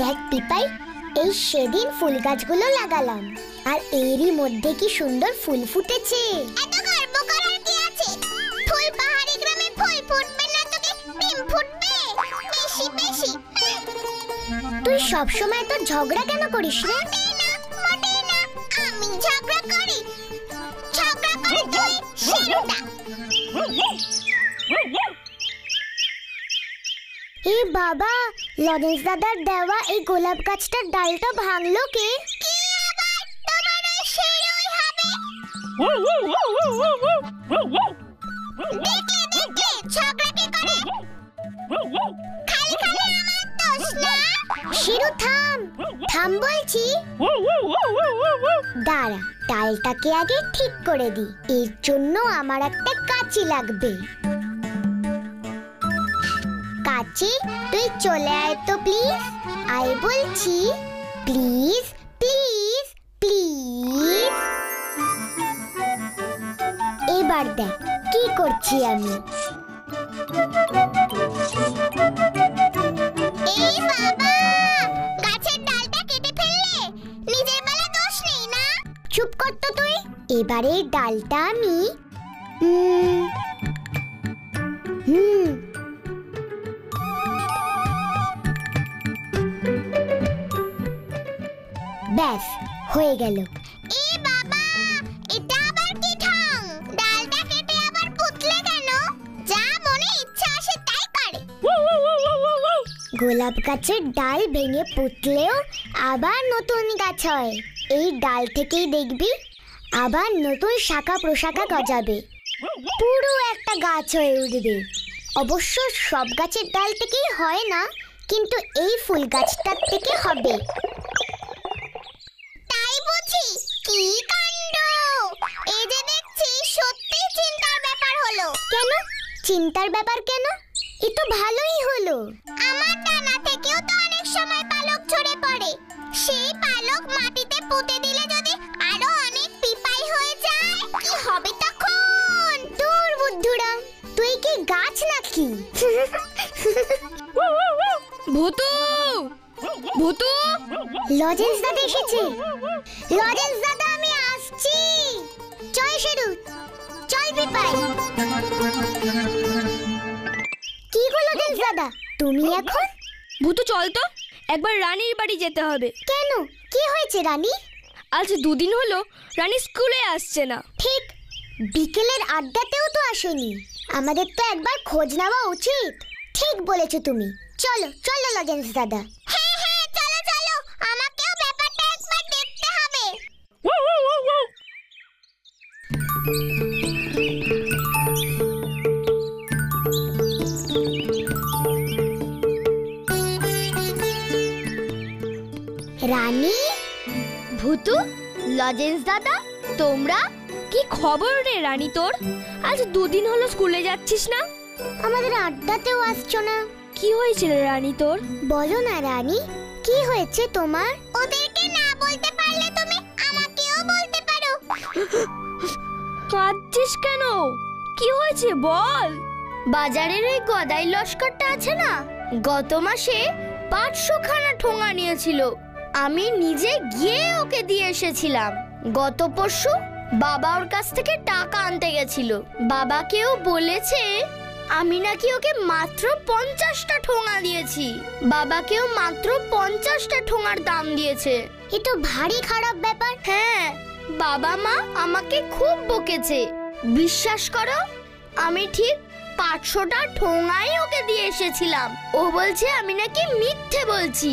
দেখ পিপাই, এই সেদিন ফুল গাছগুলো লাগালাম আর এরই মধ্যে কি সুন্দর ফুল ফুটেছে। এত গর্ব করার কি আছে? ফুল পাহাড়ি গ্রামে ফুল ফুটবে না তো কি ডিম ফুটবে? বেশি বেশি। তুই সব সময় তো ঝগড়া কেন করিস রে? মোটেই না, আমি ঝগড়া করি। ঝগড়া করে তুই শেরুদা। এ বাবা, লরেন্স দাদার দেওয়া এই গোলাপ গাছটার ডালটা ভাঙলো কে? কি আবার তোমার ওই শেরুই হবে? দেখলে দেখলে ঝগড়া কে করে? খালি খালি আমার দোষ না। শিরু থাম, থাম বলছি। দাঁড়া, ডালটাকে আগে ঠিক করে দি। এর জন্য আমার একটা কাঁচি লাগবে। কাঁচি, তুই চলে আয় তো প্লিজ। আয় বলছি, প্লিজ প্লিজ প্লিজ। এবার দেখ কি করছি আমি। এই বাবা, গাছের ডালটা কেটে ফেললে, নিজের বেলা দোষ নেই না? চুপ কর তো তুই। এবারে ডালটা আমি ব্যাস হয়ে গেল। এ বাবা, এটা আবার কি ঢং? ডালটা কেটে আবার পুতলে কেন? যা মনে ইচ্ছা আসে তাই করে। গোলাপ গাছের ডাল ভেঙে পুতলেও আবার নতুন গাছ হয়। এই ডাল থেকেই দেখবি আবার নতুন শাখা প্রশাখা গজাবে, পুরো একটা গাছ হয়ে উঠবে। অবশ্য সব গাছের ডাল থেকেই হয় না, কিন্তু এই ফুল গাছটার থেকে হবে। তাই বুঝি? কি কাণ্ড! এই যে দেখছি সত্যি চিন্তার ব্যাপার হলো। কেন চিন্তার ব্যাপার কেন? এ তো ভালোই হলো। আমার ডানা থেকেও তো অনেক সময় পালক ঝরে পড়ে। সেই পালক মাটিতে পুঁতে দিলে যদি আরো অনেক পিপাই হয়ে যায়, কি হবে তখন? দূর বুদ্ধুরা, তুই কি গাছ নাকি? ভূতু, ভূতু, লজেন্স দাদা এসেছে। লজেন্স দাদা, আমি আসছি। চল শেরু, চল পিপাই। কি হলো লজেন্স দাদা, তুমি এখন? ভূতু চল তো, একবার রানীর বাড়ি যেতে হবে। কেন, কি হয়েছে রানী? আজ দুদিন হলো রানী স্কুলে আসছে না। ঠিক, বিকেলের আড্ডাতেও তো আসেনি। আমাদের তো একবার খোঁজ নেওয়া উচিত। ঠিক বলেছো তুমি। চলো চলো লজেন্স দাদা। হ্যাঁ হ্যাঁ, চলো চলো, আমাকেও ব্যাপারটা একবার দেখতে হবে। রানী, ভূতু, লজেন্স দাদা, তোমরা? কি খবর রে রানী তোর? আজ দুদিন হলো স্কুলে যাচ্ছিস না? আমাদের আড্ডাতেও আসছো না। কি হয়েছিল রানী তোর? বলো না রানী, কি হয়েছে তোমার? ওদেরকে না বলতে পারলে তুমি আমাকেও বলতে পারো। কাঁদছিস কেন? কি হয়েছে বল। বাজারের ওই গদাই লস্করটা আছে না, গত মাসে 500 খানা ঠোঙা নিয়েছিল। আমি নিজে গিয়ে ওকে দিয়ে এসেছিলাম। গত পরশু বাবা ওর কাছ থেকে টাকা আনতে গেছিল। বাবাকেও বলেছে আমি নাকি ওকে মাত্র 50টা ঠোঙা দিয়েছি। বাবাকেও মাত্র 50টা ঠোঙার দাম দিয়েছে। এ তো ভারী খারাপ ব্যাপার। হ্যাঁ, বাবা মা আমাকে খুব বকেছে। বিশ্বাস করো, আমি ঠিক 500টা ঠোঙাই ওকে দিয়ে এসেছিলাম। ও বলছে আমি নাকি মিথ্যে বলছি।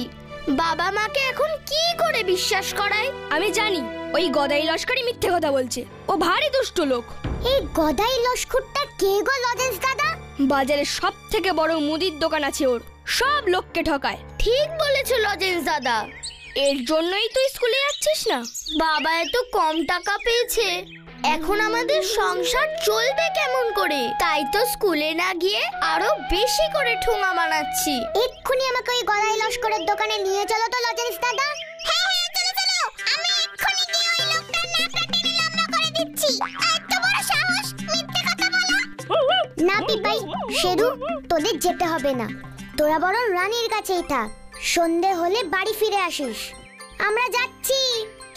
বাবা মাকে এখন কি করে বিশ্বাস করায়? আমি জানি ওই গদাই লস্করই মিথ্যে কথা বলছে। ও ভারী দুষ্ট লোক। এই গদাই লস্করটা কে গো লজেন্স দাদা? বাজারে সব থেকে বড় মুদির দোকান আছে ওর, সব লোককে ঠকায়। ঠিক বলেছো লজেন্স দাদা। এর জন্যই তুই স্কুলে যাচ্ছিস না। বাবা এত কম টাকা পেয়েছে, এখন আমাদের সংসার চলবে কেমন করে? তাই তো স্কুলে না গিয়ে আরো বেশি করে ঠোঙা বানাচ্ছি। এক্ষুনি আমাকে ওই গদাই লস্করের দোকানে নিয়ে চলো তো লজেন্স দাদা। হ্যাঁ হ্যাঁ, চলো চলো, আমি এক্ষুনি গিয়ে ওই লোকটার নাকটা টেনে লম্বা করে দিচ্ছি। এত বড় সাহস মিথ্যে কথা বলা! না পিপাই, শেরু, তোদের যেতে হবে না। তোরা বরং রানীর কাছেই থাক। সন্ধে হলে বাড়ি ফিরে আসিস। আমরা যাচ্ছি।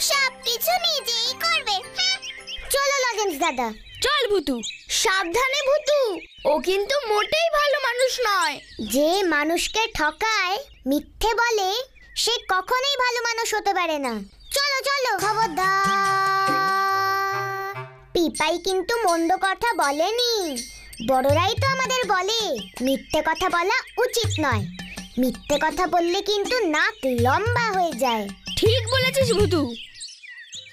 সবকিছু নিজেই করবে। চলো লজেন্স দাদা। চল ভুতু। সাবধানে ভুতু, ও কিন্তু মোটেই ভালো মানুষ নয়। যে মানুষকে ঠকায়, মিথ্যে বলে, সে কখনোই ভালো মানুষ হতে পারে না। চলো চলো। খবরদার, পিপাই কিন্তু মন্দ কথা বলেনি। বড়রাই তো আমাদের বলে মিথ্যে কথা বলা উচিত নয়। মিথ্যে কথা বললে কিন্তু নাক লম্বা হয়ে যায়। ঠিক বলেছিস ভুতু।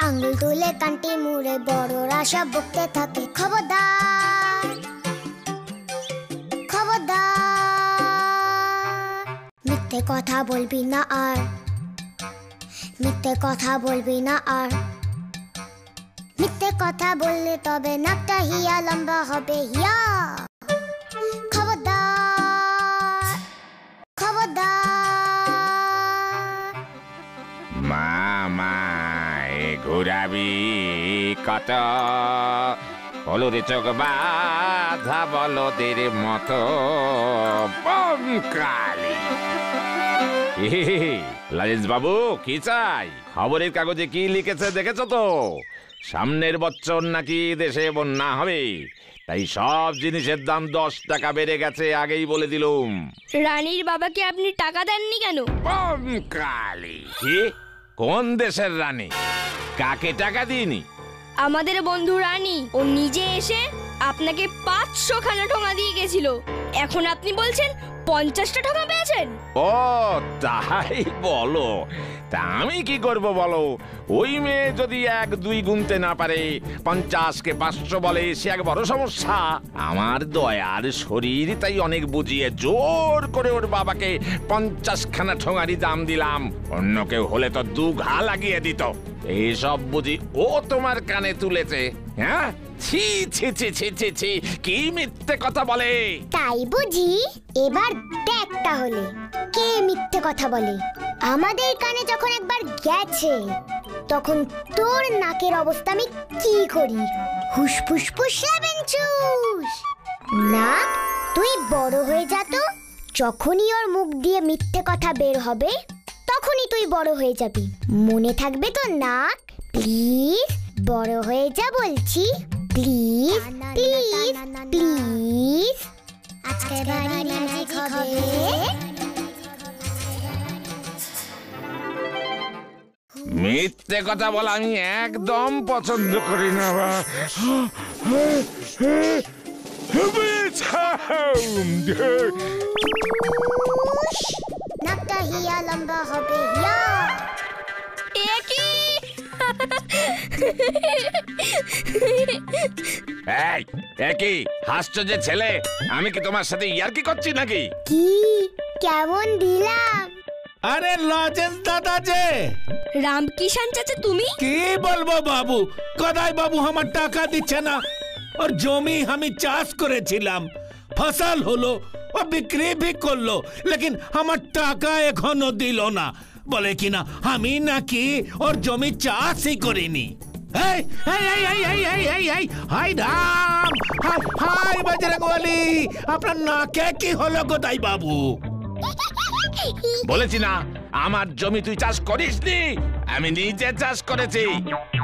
আঙ্গুল তুলে কান্টি মুড়ে বড়রা সব বকতে থাকে। খবরদার খবরদার, মিথ্যে কথা বলবি না আর, মিথ্যে কথা বলবি না আর। মিথ্যে কথা বললে তবে নাকটা হিয়া লম্বা হবে, হিয়া। খবরদার খবরদার। মামা ঘুরাবি কত, হলুদে চোখ বাধা বলদের মতো কালি। লাজেন্স বাবু কি চাই? খবরের কাগজে কি লিখেছে দেখেছো তো? সামনের বছর নাকি দেশে বন্যা হবে, তাই সব জিনিসের দাম 10 টাকা বেড়ে গেছে, আগেই বলে দিলুম। রানীর বাবাকে আপনি টাকা দেননি কেন? কালি কি? কোন দেশের রানী? কাকে টাকা দিইনি? আমাদের বন্ধু রানী, ও নিজে এসে আপনাকে 500 খানা ঠোঙা দিয়ে গেছিল। এখন আপনি বলছেন 50টা ঠোঙা পেয়েছেন। ও তাই বলো? তা আমি কি করব বলো? ওই মেয়ে যদি 1 2 গুনতে না পারে, 50কে 500 বলে, সে এক বড় সমস্যা। আমার দয়ার শরীর, তাই অনেক বুঝিয়ে জোর করে ওর বাবাকে 50 খানা ঠোঙারই দাম দিলাম। অন্য কেউ হলে তো 2 ঘা লাগিয়ে দিত। এইসব বুঝি ও তোমার কানে তুলেছে? হ্যাঁ, ছি ছি ছি ছি ছি ছি, কি মিথ্যে কথা বলে! তাই বুঝি? এবার দেখ তাহলে কে মিথ্যে কথা বলে। আমাদের কানে যখন একবার গেছে, তখন তোর নাকের অবস্থা আমি কি করি? হুস ফুস ফুস চুস। নাক, তুই বড় হয়ে যা তো। যখনই ওর মুখ দিয়ে মিথ্যে কথা বের হবে, তখনই তুই বড় হয়ে যাবি। মনে থাকবে তো নাক? প্লিজ বড় হয়ে যা বলছি। Please please please. আজকে বাড়ি ম্যাজিক হবে। মিথ্যে কথা বলা আমি একদম পছন্দ করি না। নাকটা হিয়া লম্বা হবে, হিয়া। এই একই হাসছো যে ছেলে, আমি কি তোমার সাথে ইয়ার্কি করছি নাকি? কি কেমন দিলাম? আরে লজেন্স দাদা যে। রামকিষান চাচা তুমি? কি বলবো বাবু, গদাই বাবু আমার টাকা দিচ্ছে না। और জমি আমি চাষ করেছিলাম, ফসল হলো, ও বিক্রি भी করলো, लेकिन আমার টাকা এখনো দিল না। বলে কিনা আমি নাকি ওর জমি চাষই করিনি। এই এই এই এই এই এই এই এই হাই রাম, হাই বজরংবলী, আপনার নাকে কি হলো গদাই বাবু? বলেছি না আমার জমি তুই চাষ করিসনি, আমি নিজে চাষ করেছি।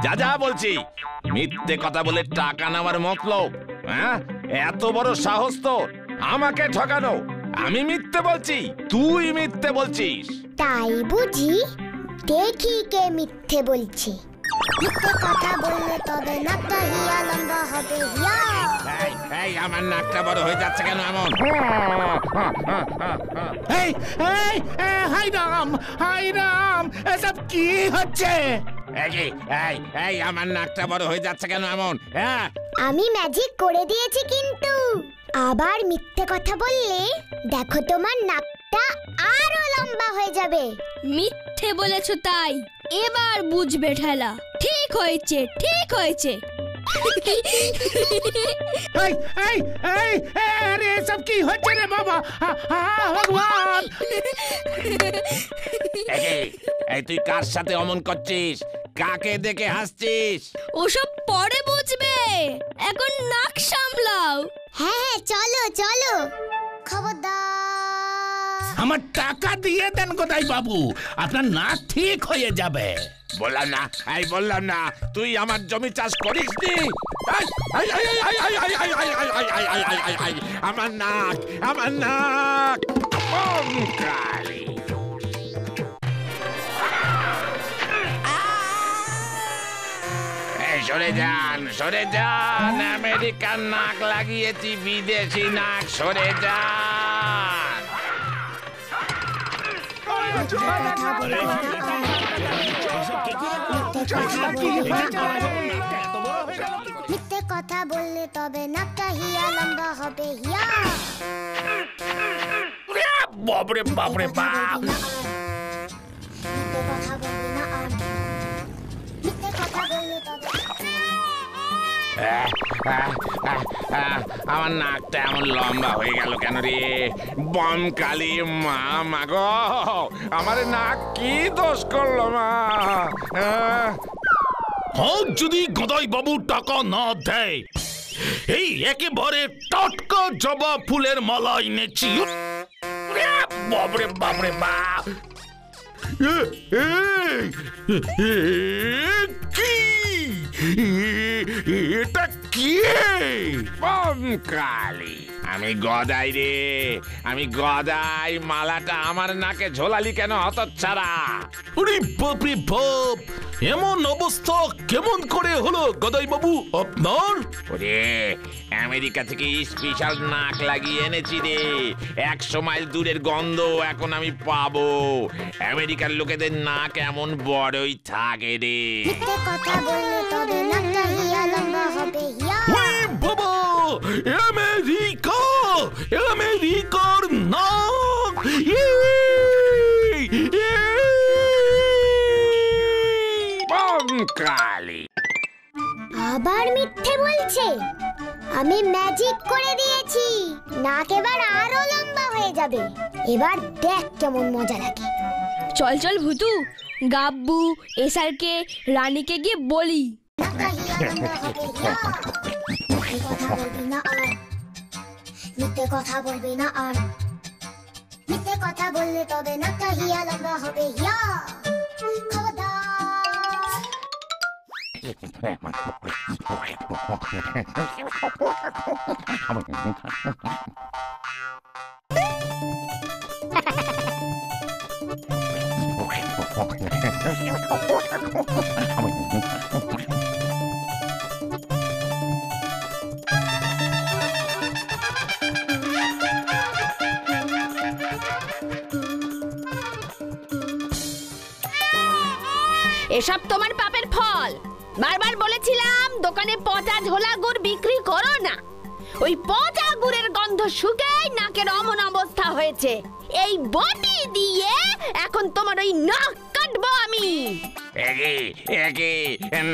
যা যা বলছি, মিথ্যে কথা বলে টাকা নেওয়ার মতলব? হ্যাঁ, এত বড় সাহস তোর আমাকে ঠকানো? আমি মিথ্যে বলছি, তুই মিথ্যে বলছিস? তাই বুঝি? দেখি কে মিথ্যে বলছে। মিথ্যে কথা বললে তবে নাকটা হিয়া লম্বা হবে, হিয়া। এই এই আমার নাকটা বড় হয়ে যাচ্ছে কেন এমন? এই এই হাই রাম, এসব কি হচ্ছে? এই এই এই আমার নাকটা বড় হয়ে যাচ্ছে কেন এমন? হ্যাঁ, আমি ম্যাজিক করে দিয়েছি, কিন্তু আবার মিথ্যে কথা বললে দেখো তোমার নাকটা আরো লম্বা হয়ে যাবে। মিথ্যে বলেছো তাই এবার বুঝবে ঠেলা। ঠিক হয়েছে, ঠিক হয়েছে। এই এই এই আরে সব কি হচ্ছে রে বাবা? ভগবান! এই তুই কার সাথে অমন করছিস? কাকে দেখে হাসছিস? ওসব পরে বুঝবে, এখন নাক সামলাও। হ্যাঁ হ্যাঁ, চলো চলো। খবরদার। আমার টাকা দিয়ে দেন গদাই বাবু, আপনার নাক ঠিক হয়ে যাবে। বললাম না তুই আমার জমি চাষ করিস নি। আমার নাক কালি। সরে যান, আমেরিকান নাক লাগিয়েছি, বিদেশি নাক, সরে যান। মিথ্যে কথা বললে তবে নাকটা হিয়া লম্বা হবে, হিয়া। বাপরে বাপরে বাপ, মিথ্যে কথা বলবি না আর, মিথ্যে কথা বললে তবে। আমার নাকটা এমন লম্বা হয়ে গেল কেন রে? বম কালী মা গো, আমার নাক কি দোষ করলো মা? হোক যদি গদাই বাবু টাকা না দেয়, এই একেবারে টাটকা জবা ফুলের মালা এনেছি। বাপরে বাপরে বাপ, কি এটা কি? বম কালী, আমি গদাই রে, আমি গদাই। মালাটা আমার নাকে ঝোলালি কেন হতচ্ছাড়া? ওরে বাপরে বাপ, এমন অবস্থা কেমন করে হলো গদাই বাবু আপনার? ওরে, আমেরিকা থেকে স্পেশাল নাক লাগিয়ে এনেছি রে। 100 মাইল দূরের গন্ধ এখন আমি পাবো। আমেরিকার লোকেদের নাক এমন বড়ই থাকে রে। মিথ্যে কথা বললে তবে নাকটা হিয়া লম্বা হবে, হিয়া। ওই বাবা, আমেরিকার নাক! বম কালী আবার মিথ্যে বলছে। আমি ম্যাজিক করে দিয়েছি, নাক এবার আরো লম্বা হয়ে যাবে। এবার দেখ কেমন মজা লাগে। চল ভুতু, গাব্বু, এসআরকে, রানীকে গিয়ে বলি। নাকটা হিয়া লম্বা হবে, হিয়া। মিথ্যে কথা বলবি না আর, মিথ্যে কথা বললে তবে নাকটা হিয়া লম্বা হবে, হিয়া। খবরদার। এসব তোমার পাপের ফল। বারবার বলেছিলাম দোকানে পচা ঝোলা গুড় বিক্রি করো না। ওই পচা গুড়ের গন্ধ শুকে নাকের অমন অবস্থা হয়েছে। এই বটি দিয়ে এখন তোমার ওই নাক কাটবো আমি। একে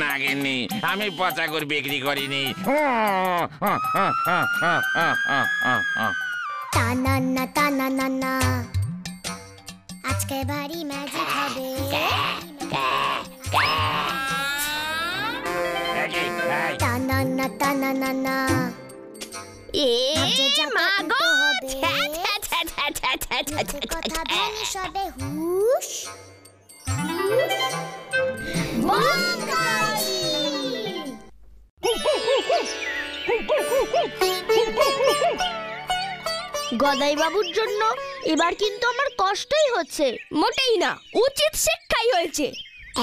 নাগিনি, আমি পচা করে বিক্রি করিনি। টানা টানা না না, আজকে ভারী ম্যাজিক হবে। টানা না টানা না না, এ মা গো, ছ্যা ছ্যা ছ্যা ছ্যা ছ্যা ছ্যা ছ্যা ছ্যা কথা বলি সবে হুশ। গদাই বাবুর জন্য এবার কিন্তু আমার কষ্টই হচ্ছে। মোটেই না, উচিত শিক্ষাই হয়েছে।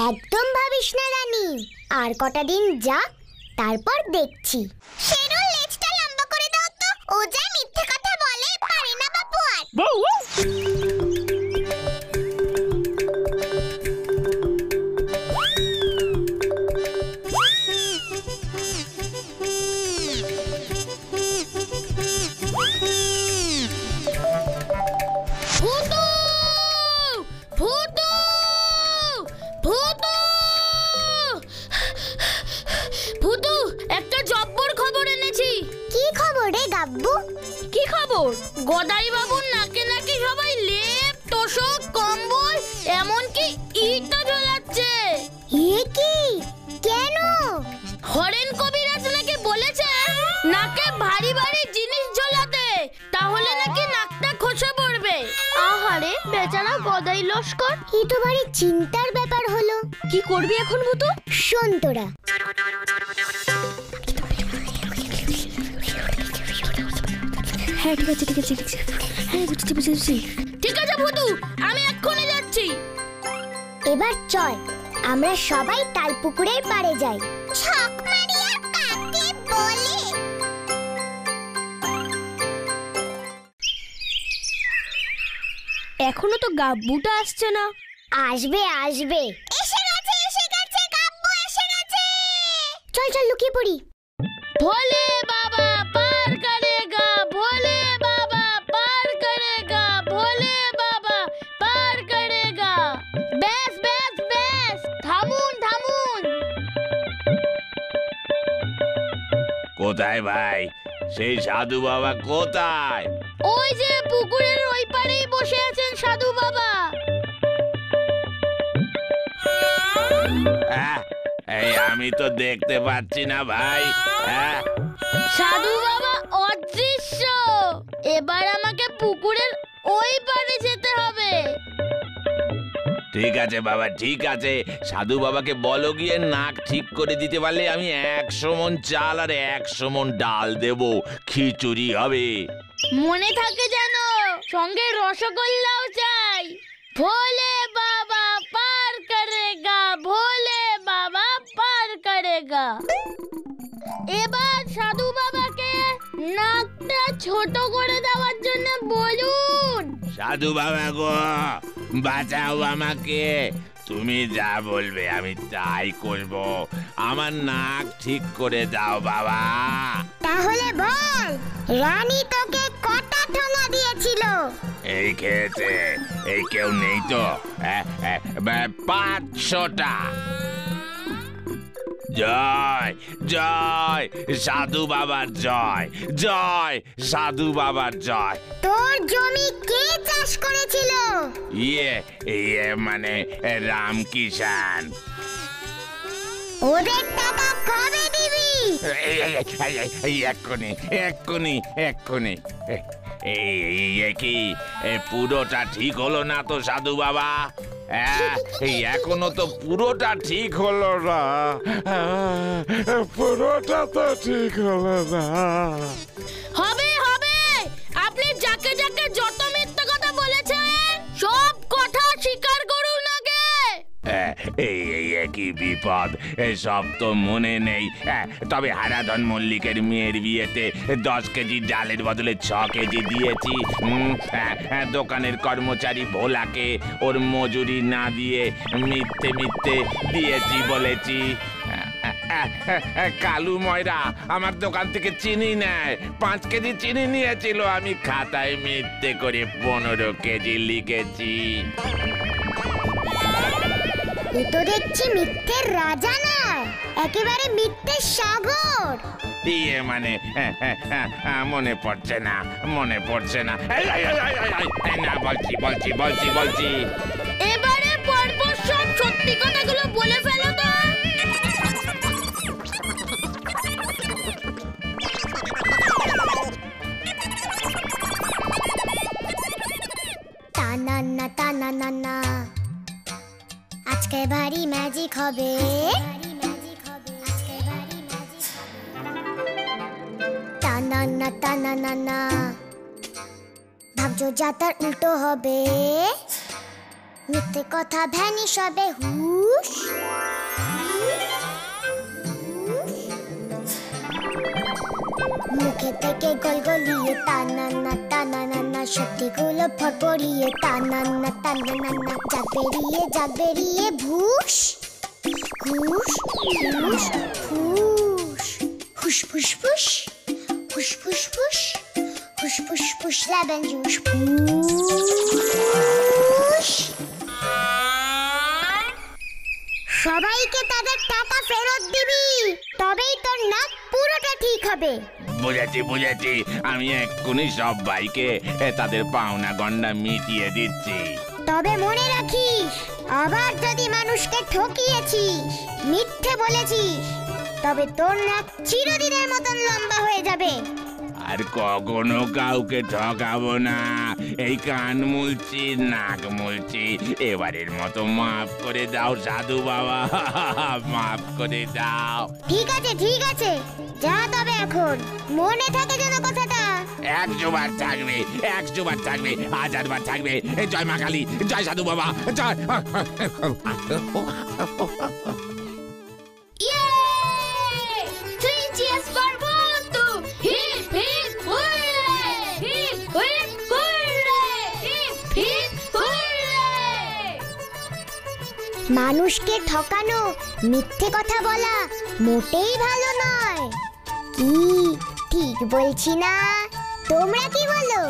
একদম ভাবিস না রানী, আর কটা দিন যা, তারপর দেখছি। শেরুর লেজটা লম্বা করে দাও তো, ও যা মিথ্যে কথা বলে, পারে না বাপু আর। ভূতু! ভূতু! ভূতু! ভূতু, একটা জব্বর খবর এনেছি। কি খবর রে গাব্বু? কি খবর? গদাই বাবুর নাকে নাকি সবাই লেপ, তোশক, কম্বল, এমনকি ইটও ঝোলাচ্ছে। এ কি? কেন? হরেন কবিরাজ নাকি বলেছে নাকে ভারী ভারী জিনিস ঝোলাতে, তাহলে নাকি নাকটা খসে পড়বে। আহারে, গদাই লস্কর। এই তো বাড়ি চিন্তার ব্যাপার হলো। কি করবি এখন ভূতু? শোন তোরা, হ্যাঁ ঠিক আছে ঠিক আছে ঠিক আছে, হ্যাঁ বুঝছি বুঝছি। ঠিক আছে ভূতু, আমি এক্ষুনি যাচ্ছি। এবার চল আমরা সবাই তালপুকুরের পাড়ে যাই। ছক মারিয়া কাকে বলে? এখনো তো গাব্বুটা আসছে না। আসবে আসবে, এসে গেছে কাব্বু এসে গেছে। চল চল লুকিয়ে পড়ি। ভোলে বাবা পার করেগা, ভোলে বাবা পার করেগা, ভোলে বাবা পার করেগা। বেশ বেশ বেশ, থামুন থামুন। কোথায় ভাই? সেই সাধু বাবা কোথায়? ওই যে পুকুরের ওই পারেই বসে আছেন সাধু বাবা। এই আমি তো দেখতে পাচ্ছি না ভাই। সাধু বাবা অদৃশ্য। এবার আমাকে পুকুরের ওই পারে যেতে হবে। ঠিক আছে বাবা, ঠিক আছে। সাধু বাবাকে বলো গিয়ে নাক ঠিক করে দিতে পারলে আমি 100 মণ চাল আর 100 মণ ডাল দেব, খিচুড়ি হবে। মনে থাকে যেন, সঙ্গে রসগোল্লাও চাই। ভোলে বাবা পার করেগা, ভোলে বাবা পার করেগা। এবার সাধু বাবাকে নাকটা ছোট করে দেওয়ার জন্য বলুন। সাধু বাবা গো, বাঁচাও আমাকে। তুমি যা বলবে আমি তাই করব। আমার নাক ঠিক করে দাও বাবা। তাহলে বল, রানী তোকে কটা ঠোঙা দিয়েছিল? এই খেয়েছে, এই কেউ নেই তো? 500টা। জয় জয় সাধু বাবার জয়, জয় সাধু বাবার জয়। তোর জমি কে চাষ করেছিল? ইয়ে মানে রাম কিষান। ওদের টাকা কবে দিবি? এক্ষুনি এক্ষুনি এক্ষুনি। কি পুরোটা ঠিক হলো না তো সাধু বাবা? এখনো তো পুরোটা ঠিক হলো না, পুরোটা তো ঠিক হলো না। হবে হবে, আপনি যাকে যাকে যত মিথ্যা কথা বলেছেন সব কথা স্বীকার করুন আগে। কি বিপদ, সব তো মনে নেই। তবে হারাধন মল্লিকের মেয়ের বিয়েতে 10 কেজি ডালের বদলে 6 কেজি দিয়েছি। দোকানের কর্মচারী ভোলাকে ওর মজুরি না দিয়ে মিথ্যে মিথ্যে দিয়েছি বলেছি। কালু ময়রা আমার দোকান থেকে চিনি নেয়, 5 কেজি চিনি নিয়েছিল। আমি খাতায় মিথ্যে করে 15 কেজি লিখেছি। এ তো দেখছি মিথ্যের রাজা না, একেবারে মিথ্যের সাগর। মানে মনে পড়ছে না, মনে পড়ছে না। না বলছি বলছি বলছি বলছি। এবারে পরপর সব সত্যি কথাগুলো বলে ফেলো তো। টানান্না টানান্না, আজকে ভারী ম্যাজিক হবে। টানান্না টানান্না, ভাবছো যা তার উল্টো হবে। মিথ্যে কথা ভ্যানিশ হবে, হুশ। মুখে থেকে গলগলিয়ে টানান্না টানান্না, সত্যিগুলো ফটফড়িয়ে টানান্না টানান্না। জাগ বেরিয়ে ভুস হুস হুস ফুস, হুস ফুস ফুস, হুস ফুস ফুস, হুস ফুস ফুস, লেবেন জুস ফুস। সবাইকে তাদের টাকা ফেরত দিবি, তবেই তোর নাক পুরোটা ঠিক হবে। বুঝেছি বুঝেছি, আমি এক্ষুনি সব ভাইকে তাদের পাওনা গন্ডা মিটিয়ে দিচ্ছি। তবে মনে রাখিস, আবার যদি মানুষকে ঠকিয়েছিস, মিথ্যে বলেছিস, তবে তোর নাক চিরদিনের মতন লম্বা হয়ে যাবে। আর কখনো কাউকে ঠকাবো না। এই কান মুলছি, নাক মুলছি, এবারের মতো মাফ করে দাও সাধু বাবা, মাফ করে দাও। ঠিক আছে যা তবে এখন মনে থাকে যেন কথাটা। 100 বার থাকবে, 100 বার থাকবে, 1000 বার থাকবে। জয় মা কালী, জয় সাধু বাবা, জয়। Three cheers for Bhuttu! Hip hip hooray! Hip hip hooray! Hip hip hooray! মানুষকে ঠকানো, মিথ্যে কথা বলা মোটেই ভালো নয়। কি ঠিক বলছি না? তোমরা কি বলো?